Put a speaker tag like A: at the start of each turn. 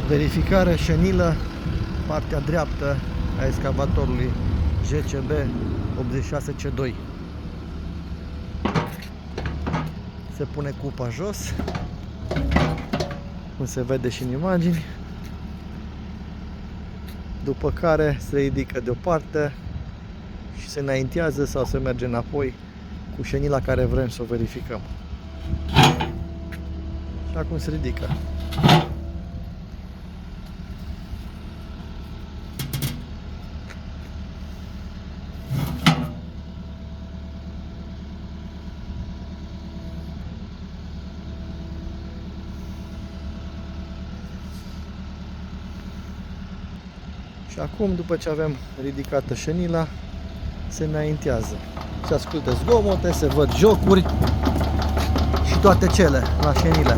A: Verificare Senila, partea dreaptă a excavatorului JCB 86C2. Se pune cupa jos, cum se vede și în imagini, după care se ridică de o parte și se înaintează sau se merge înapoi cu Senila care vrem să o verificăm. Și acum se ridică. Și acum, după ce avem ridicată Senila, se înaintează. Se ascultă zgomote, se văd jocuri și toate cele la Senila.